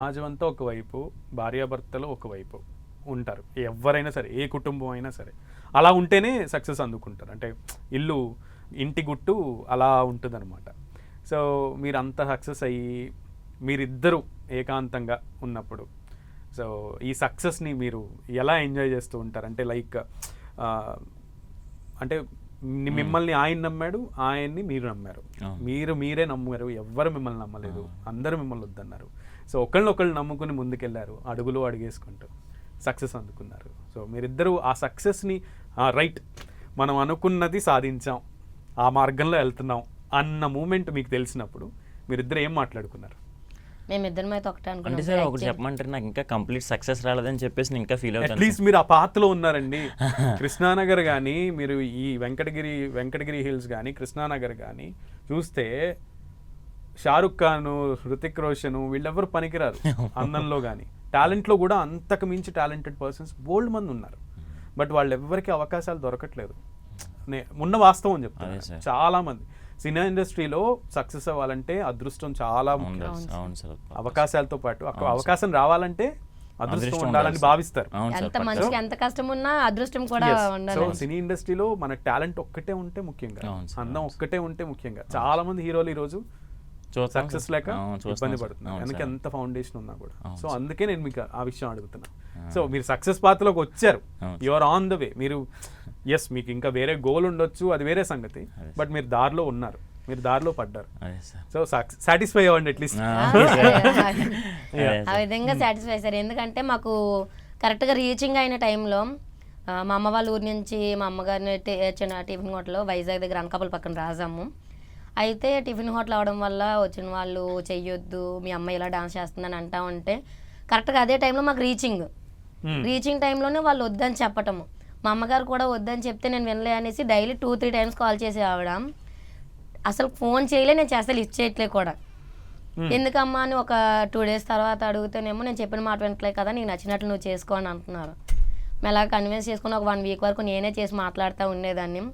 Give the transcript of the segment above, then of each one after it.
సమాజం అంతా ఒకవైపు, భార్యాభర్తలు ఒకవైపు ఉంటారు. ఎవరైనా సరే, ఏ కుటుంబం అయినా సరే. అలా ఉంటేనే సక్సెస్ అందుకుంటారు. అంటే ఇంటి గుట్టు అలా ఉంటుందన్నమాట. సో మీరు అంత సక్సెస్ అయ్యి మీరిద్దరూ ఏకాంతంగా ఉన్నప్పుడు సో ఈ సక్సెస్ని మీరు ఎలా ఎంజాయ్ చేస్తూ ఉంటారు? అంటే లైక్ అంటే మిమ్మల్ని ఆయన నమ్మాడు, ఆయన్ని మీరు నమ్మారు, మీరే నమ్మారు, ఎవ్వరు మిమ్మల్ని నమ్మలేదు, అందరూ మిమ్మల్ని వద్దన్నారు. సో ఒకళ్ళనొకళ్ళు నమ్ముకుని ముందుకెళ్ళారు, అడుగులు అడిగేసుకుంటూ సక్సెస్ అందుకున్నారు. సో మీరిద్దరూ ఆ సక్సెస్ని రైట్ మనం అనుకున్నది సాధించాం, ఆ మార్గంలో వెళ్తున్నాం అన్న మూమెంట్ మీకు తెలిసినప్పుడు మీరిద్దరు ఏం మాట్లాడుకున్నారు? మేమిద్దరం అయితే ఒకటే అంటే అనుకున్నాం. సార్ ఒకటి చెప్పమంటారు, నాకు ఇంకా కంప్లీట్ సక్సెస్ రాలేదని చెప్పేసి నేను ఇంకా ఫీల్ అవుతాను. అట్లీస్ట్ మీరు ఆ పాత్రలో ఉన్నారండి. కృష్ణానగర్ కానీ, మీరు ఈ వెంకటగిరి హిల్స్ కానీ, కృష్ణానగర్ కానీ చూస్తే షారుఖ్ ఖాన్, హృతిక్ రోషన్ వీళ్ళెవ్వరు పనికిరారు అందంలో కానీ. టాలెంట్లో కూడా అంతకు మించి టాలెంటెడ్ పర్సన్స్ బోల్డ్ మంది ఉన్నారు. బట్ వాళ్ళు ఎవరికి అవకాశాలు దొరకట్లేదు. ఉన్న వాస్తవం చెప్తాను. చాలా మంది సినిమా ఇండస్ట్రీలో సక్సెస్ అవ్వాలంటే అదృష్టం చాలా ముఖ్యం. అవకాశాలతో పాటు అవకాశం రావాలంటే అదృష్టం ఉండాలని భావిస్తారు. ఎంత మనిషికి ఎంత కష్టం ఉన్నా అదృష్టం కూడా ఉండాలి. సో సినీ ఇండస్ట్రీలో మన టాలెంట్ ఒక్కటే ఉంటే ముఖ్యంగా, అందం ఒక్కటే ఉంటే ముఖ్యంగా. చాలా మంది హీరోలు ఈ రోజు సక్సెస్ లేక ఇబ్బంది పడుతున్నారు, వెనక ఎంత ఫౌండేషన్ ఉన్నా కూడా. సో అందుకే నేను మీకు ఆ విషయం అడుగుతున్నా. సో మీరు సక్సెస్ పాత్రలోకి వచ్చారు, you are on the way. మీరు ఎస్ మీకు ఇంకా వేరే గోల్ ఉండొచ్చు, అది వేరే సంగతి. బట్ మీరు దారిలో ఉన్నారు, మీరు దారిలో పడ్డారు. సో సాటిస్ఫై అవ్వండి అట్లీస్ట్. ఆ విధంగా సాటిస్ఫై సార్. ఎందుకంటే మాకు కరెక్ట్గా రీచింగ్ అయిన టైంలో మా అమ్మ వాళ్ళ ఊరి నుంచి మా అమ్మగారిని చిన్న టిఫిన్ హోటల్లో వైజాగ్ దగ్గర అనకాపల్లి పక్కన రాసాము. అయితే టిఫిన్ హోటల్ అవడం వల్ల వచ్చిన వాళ్ళు చెయ్యొద్దు, మీ అమ్మ ఇలా డాన్స్ చేస్తుందని అంటా ఉంటే కరెక్ట్గా అదే టైంలో మాకు రీచింగ్ టైంలోనే వాళ్ళు వద్దని చెప్పటము. మా అమ్మగారు కూడా వద్దని చెప్తే నేను వినలే అనేసి డైలీ 2-3 టైమ్స్ కాల్ చేసే ఆవిడ. అసలు ఫోన్ చేయలే, నేను అసలు లిఫ్ట్ చేయట్లే కూడా. ఎందుకమ్మా అని ఒక 2 డేస్ తర్వాత అడుగుతేనేమో నేను చెప్పిన మాట వినట్లే కదా, నీకు నచ్చినట్లు నువ్వు చేసుకో అని అంటున్నారు. మెల్లగా కన్విన్స్ చేసుకుని ఒక 1 వీక్ వరకు నేనే చేసి మాట్లాడుతూ ఉండేదాన్ని.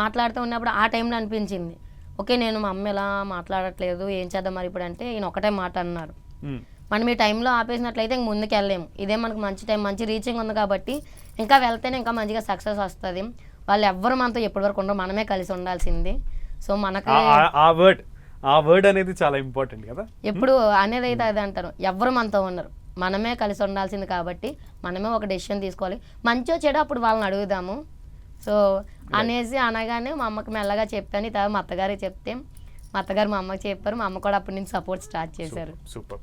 మాట్లాడుతూ ఉన్నప్పుడు ఆ టైంలో అనిపించింది, ఓకే నేను మా అమ్మ ఇలా మాట్లాడట్లేదు, ఏం చేద్దాం మరి ఇప్పుడు అంటే ఈయన ఒకటే మాట అన్నారు, మనం ఈ టైంలో ఆపేసినట్లయితే ఇంక ముందుకు వెళ్ళలేము, ఇదే మనకు మంచి టైం, మంచి రీచింగ్ ఉంది కాబట్టి ఇంకా వెళ్తేనే ఇంకా మంచిగా సక్సెస్ వస్తుంది. వాళ్ళు ఎవ్వరు మనతో ఎప్పటి వరకు ఉండరు, మనమే కలిసి ఉండాల్సింది. సో మనకు ఆ వర్డ్ అనేది చాలా ఇంపార్టెంట్ కదా. ఎప్పుడు అనేది అయితే అదే అంటారు, ఎవ్వరు మనతో ఉండరు, మనమే కలిసి ఉండాల్సింది కాబట్టి మనమే ఒక డెసిషన్ తీసుకోవాలి. మంచో చెడు అప్పుడు వాళ్ళని అడుగుదాము. సో అనేసి అనగానే మా అమ్మకి మెల్లగా చెప్పాను. తర్వాత మా అత్తగారికి చెప్తే మా అత్తగారు మా అమ్మకి చెప్పారు. మా అమ్మ కూడా అప్పటి నుంచి సపోర్ట్ స్టార్ట్ చేశారు. సూపర్.